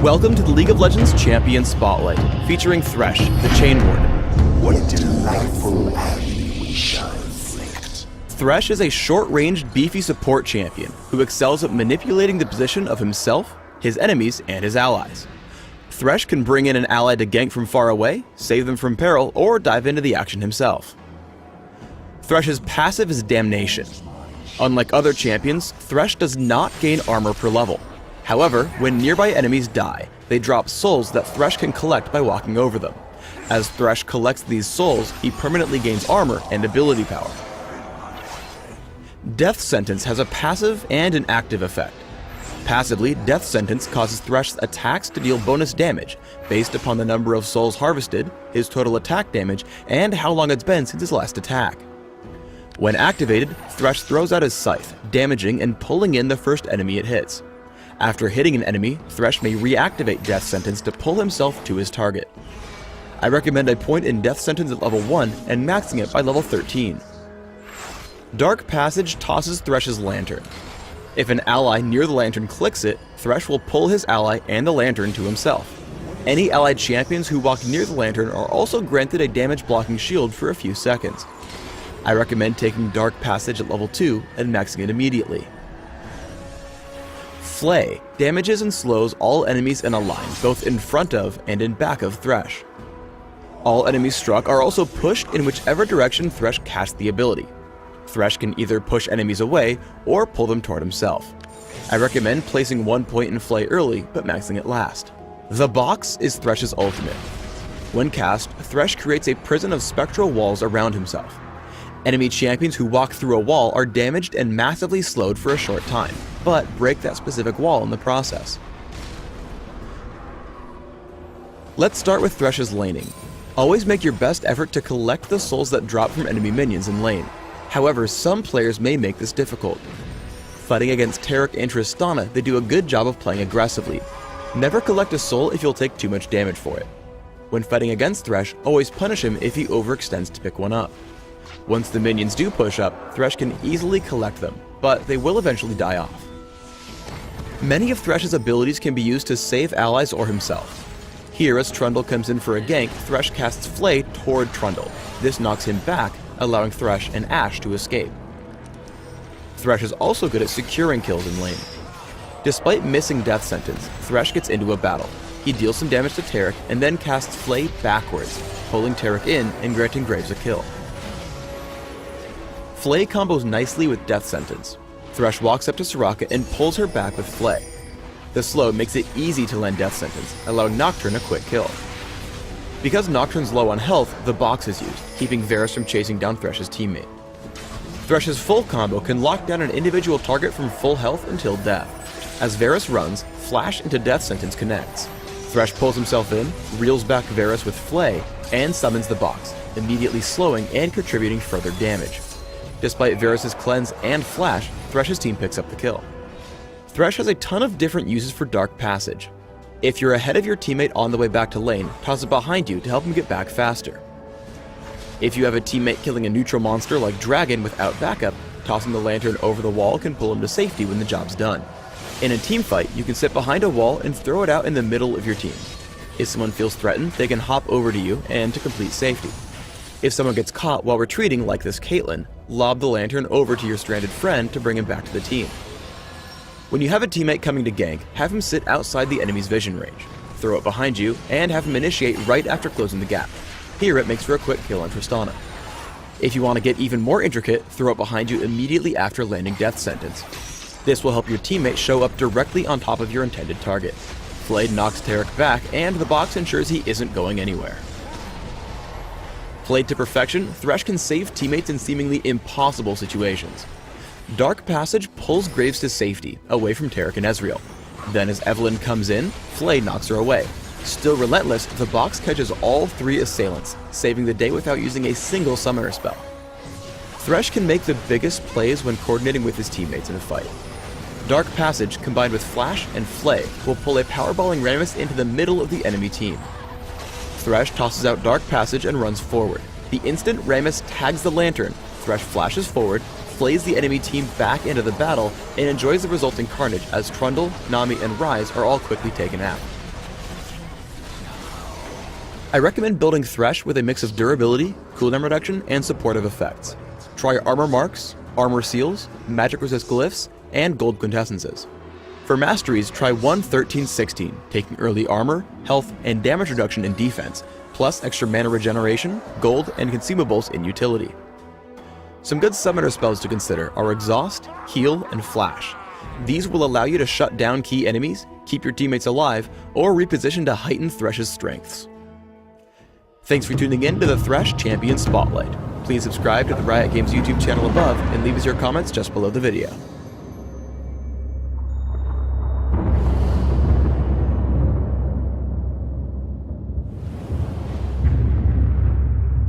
Welcome to the League of Legends Champion Spotlight, featuring Thresh, the Chain Warden. What delightful agony we shall inflict. Thresh is a short-ranged, beefy support champion who excels at manipulating the position of himself, his enemies, and his allies. Thresh can bring in an ally to gank from far away, save them from peril, or dive into the action himself. Thresh's passive is Damnation. Unlike other champions, Thresh does not gain armor per level. However, when nearby enemies die, they drop souls that Thresh can collect by walking over them. As Thresh collects these souls, he permanently gains armor and ability power. Death Sentence has a passive and an active effect. Passively, Death Sentence causes Thresh's attacks to deal bonus damage based upon the number of souls harvested, his total attack damage, and how long it's been since his last attack. When activated, Thresh throws out his scythe, damaging and pulling in the first enemy it hits. After hitting an enemy, Thresh may reactivate Death Sentence to pull himself to his target. I recommend a point in Death Sentence at level 1 and maxing it by level 13. Dark Passage tosses Thresh's lantern. If an ally near the lantern clicks it, Thresh will pull his ally and the lantern to himself. Any allied champions who walk near the lantern are also granted a damage blocking shield for a few seconds. I recommend taking Dark Passage at level 2 and maxing it immediately. Flay damages and slows all enemies in a line, both in front of and in back of Thresh. All enemies struck are also pushed in whichever direction Thresh casts the ability. Thresh can either push enemies away or pull them toward himself. I recommend placing 1 point in Flay early, but maxing it last. The Box is Thresh's ultimate. When cast, Thresh creates a prison of spectral walls around himself. Enemy champions who walk through a wall are damaged and massively slowed for a short time, but break that specific wall in the process. Let's start with Thresh's laning. Always make your best effort to collect the souls that drop from enemy minions in lane. However, some players may make this difficult. Fighting against Taric and Tristana, they do a good job of playing aggressively. Never collect a soul if you'll take too much damage for it. When fighting against Thresh, always punish him if he overextends to pick one up. Once the minions do push up, Thresh can easily collect them, but they will eventually die off. Many of Thresh's abilities can be used to save allies or himself. Here, as Trundle comes in for a gank, Thresh casts Flay toward Trundle. This knocks him back, allowing Thresh and Ashe to escape. Thresh is also good at securing kills in lane. Despite missing Death Sentence, Thresh gets into a battle. He deals some damage to Taric and then casts Flay backwards, pulling Taric in and granting Graves a kill. Flay combos nicely with Death Sentence. Thresh walks up to Soraka and pulls her back with Flay. The slow makes it easy to land Death Sentence, allowing Nocturne a quick kill. Because Nocturne's low on health, the Box is used, keeping Varus from chasing down Thresh's teammate. Thresh's full combo can lock down an individual target from full health until death. As Varus runs, Flash into Death Sentence connects. Thresh pulls himself in, reels back Varus with Flay, and summons the Box, immediately slowing and contributing further damage. Despite Varus' cleanse and Flash, Thresh's team picks up the kill. Thresh has a ton of different uses for Dark Passage. If you're ahead of your teammate on the way back to lane, toss it behind you to help him get back faster. If you have a teammate killing a neutral monster like Dragon without backup, tossing the lantern over the wall can pull him to safety when the job's done. In a teamfight, you can sit behind a wall and throw it out in the middle of your team. If someone feels threatened, they can hop over to you and to complete safety. If someone gets caught while retreating like this Caitlyn, lob the lantern over to your stranded friend to bring him back to the team. When you have a teammate coming to gank, have him sit outside the enemy's vision range, throw it behind you, and have him initiate right after closing the gap. Here it makes for a quick kill on Tristana. If you want to get even more intricate, throw it behind you immediately after landing Death Sentence. This will help your teammate show up directly on top of your intended target. Flay knocks Taric back, and the Box ensures he isn't going anywhere. Played to perfection, Thresh can save teammates in seemingly impossible situations. Dark Passage pulls Graves to safety, away from Taric and Ezreal. Then as Evelynn comes in, Flay knocks her away. Still relentless, the Box catches all 3 assailants, saving the day without using a single summoner spell. Thresh can make the biggest plays when coordinating with his teammates in a fight. Dark Passage, combined with Flash and Flay, will pull a powerballing Rammus into the middle of the enemy team. Thresh tosses out Dark Passage and runs forward. The instant Rammus tags the lantern, Thresh flashes forward, flays the enemy team back into the battle, and enjoys the resulting carnage as Trundle, Nami, and Ryze are all quickly taken out. I recommend building Thresh with a mix of durability, cooldown reduction, and supportive effects. Try armor marks, armor seals, magic resist glyphs, and gold quintessences. For masteries, try 1-13-16, taking early armor, health, and damage reduction in defense, plus extra mana regeneration, gold, and consumables in utility. Some good summoner spells to consider are Exhaust, Heal, and Flash. These will allow you to shut down key enemies, keep your teammates alive, or reposition to heighten Thresh's strengths. Thanks for tuning in to the Thresh Champion Spotlight. Please subscribe to the Riot Games YouTube channel above and leave us your comments just below the video.